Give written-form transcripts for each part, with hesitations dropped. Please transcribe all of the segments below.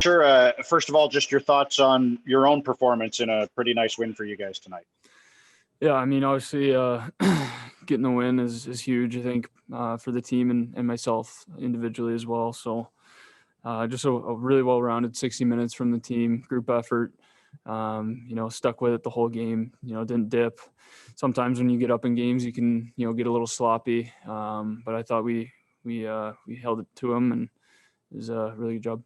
Sure. First of all, just your thoughts on your own performance in a pretty nice win for you guys tonight. Yeah, I mean, obviously, getting the win is huge, I think, for the team and myself individually as well. So just a really well-rounded 60 minutes from the team, group effort, stuck with it the whole game, didn't dip. Sometimes when you get up in games, you can, get a little sloppy. But I thought we held it to them, and it was a really good job.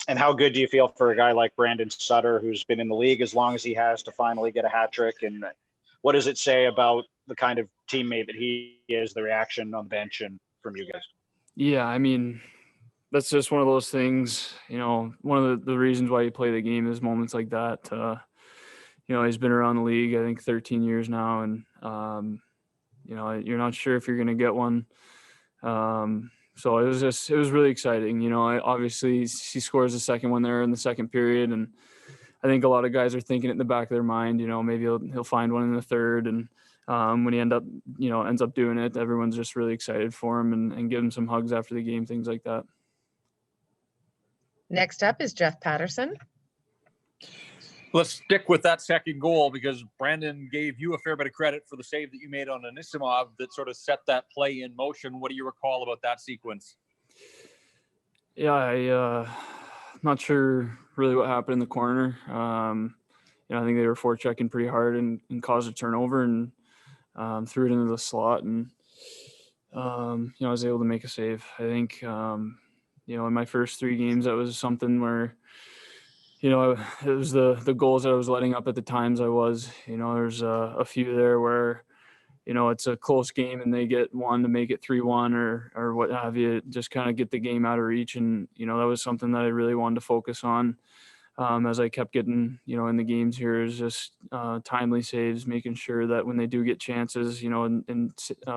And how good do you feel for a guy like Brandon Sutter, who's been in the league as long as he has, to finally get a hat trick? And what does it say about the kind of teammate that he is, the reaction on the bench and from you guys? Yeah, I mean, that's just one of those things, one of the reasons why you play the game is moments like that. He's been around the league, I think 13 years now, and, you're not sure if you're going to get one. So it was really exciting. Obviously he scores the second one there in the second period. And I think a lot of guys are thinking it in the back of their mind, maybe he'll find one in the third. And when he ends up doing it, everyone's just really excited for him and give him some hugs after the game, things like that. Next up is Jeff Patterson. Let's stick with that second goal because Brandon gave you a fair bit of credit for the save that you made on Anisimov that sort of set that play in motion. What do you recall about that sequence? Yeah, I'm not sure really what happened in the corner. I think they were forechecking pretty hard and caused a turnover and threw it into the slot. And, I was able to make a save. I think, in my first 3 games, that was something where, it was the goals that I was letting up at the times I was. There's a few there where, it's a close game and they get one to make it 3-1 or what have you, just kind of get the game out of reach. And, that was something that I really wanted to focus on as I kept getting, in the games here, is just timely saves, making sure that when they do get chances, in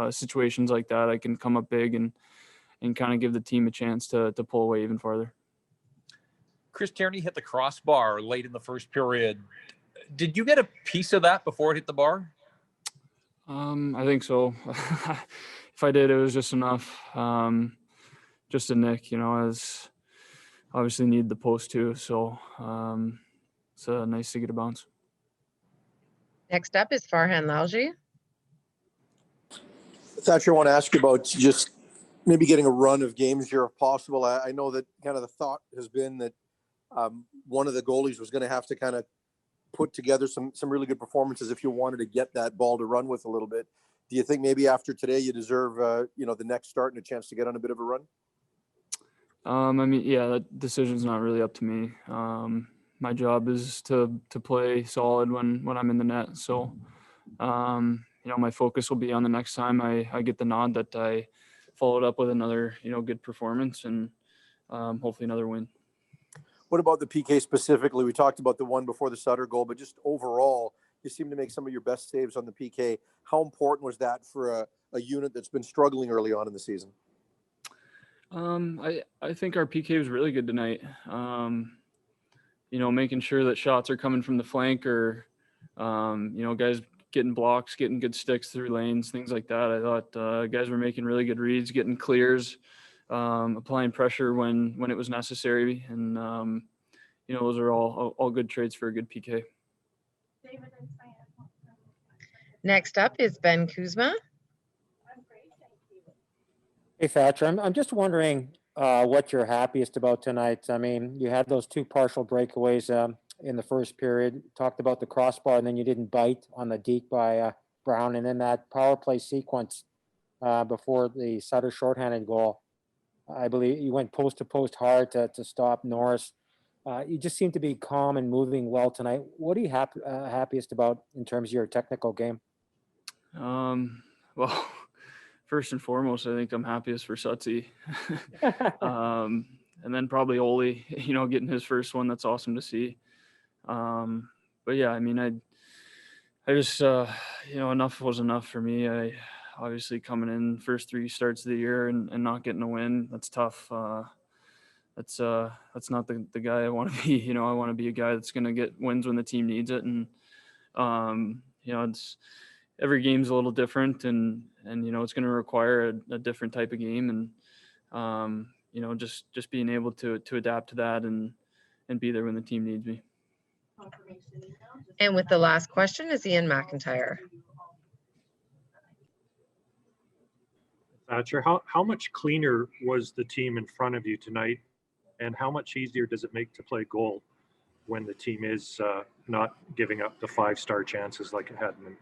situations like that, I can come up big and kind of give the team a chance to pull away even farther. Chris Tierney hit the crossbar late in the first period. Did you get a piece of that before it hit the bar? I think so. If I did, it was just enough. Just a nick, as obviously need the post too. So it's nice to get a bounce. Next up is Farhan Lalji. Thatcher, I want to ask you about just maybe getting a run of games here if possible. I know that kind of the thought has been that one of the goalies was going to have to kind of put together some really good performances if you wanted to get that ball to run with a little bit. Do you think maybe after today you deserve, the next start and a chance to get on a bit of a run? I mean, yeah, that decision's not really up to me. My job is to play solid when I'm in the net. So, my focus will be on the next time I get the nod that I followed up with another, good performance and hopefully another win. What about the PK specifically? We talked about the one before the Sutter goal, but just overall, you seem to make some of your best saves on the PK. How important was that for a unit that's been struggling early on in the season? I think our PK was really good tonight. Making sure that shots are coming from the flank or, guys getting blocks, getting good sticks through lanes, things like that. I thought guys were making really good reads, getting clears, applying pressure when it was necessary. And, those are all good traits for a good PK. Next up is Ben Kuzma. Hey, Thatcher, I'm just wondering what you're happiest about tonight. I mean, you had those 2 partial breakaways in the first period, talked about the crossbar, and then you didn't bite on the deke by Brown, and then that power play sequence before the Sutter shorthanded goal. I believe you went post to post hard to stop Norris. You just seem to be calm and moving well tonight. What are you happiest about in terms of your technical game? Well, first and foremost, I think I'm happiest for Sutsy. And then probably Oli, getting his first one. That's awesome to see. But yeah, I mean, I just, enough was enough for me. I obviously coming in first 3 starts of the year and not getting a win, that's tough. That's not the guy I want to be. I want to be a guy that's going to get wins when the team needs it. And, it's every game's a little different and it's going to require a different type of game. And, just being able to adapt to that and be there when the team needs me. And with the last question is Ian McIntyre. Thatcher, how much cleaner was the team in front of you tonight, and how much easier does it make to play goal when the team is not giving up the 5-star chances like it had been?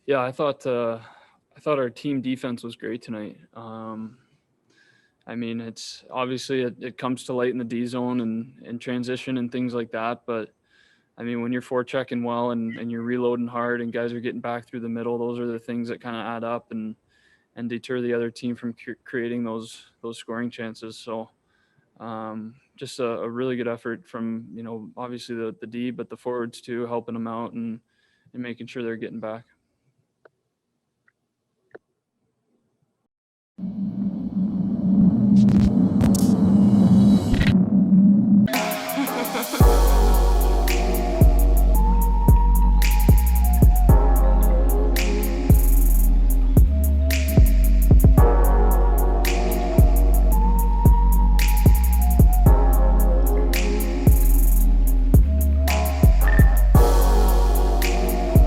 Yeah, I thought our team defense was great tonight. I mean, it's obviously it comes to light in the D zone and transition and things like that. But I mean, when you're forechecking well and you're reloading hard and guys are getting back through the middle, those are the things that kind of add up and deter the other team from creating those scoring chances. So just a really good effort from, obviously the D, but the forwards too, helping them out and making sure they're getting back.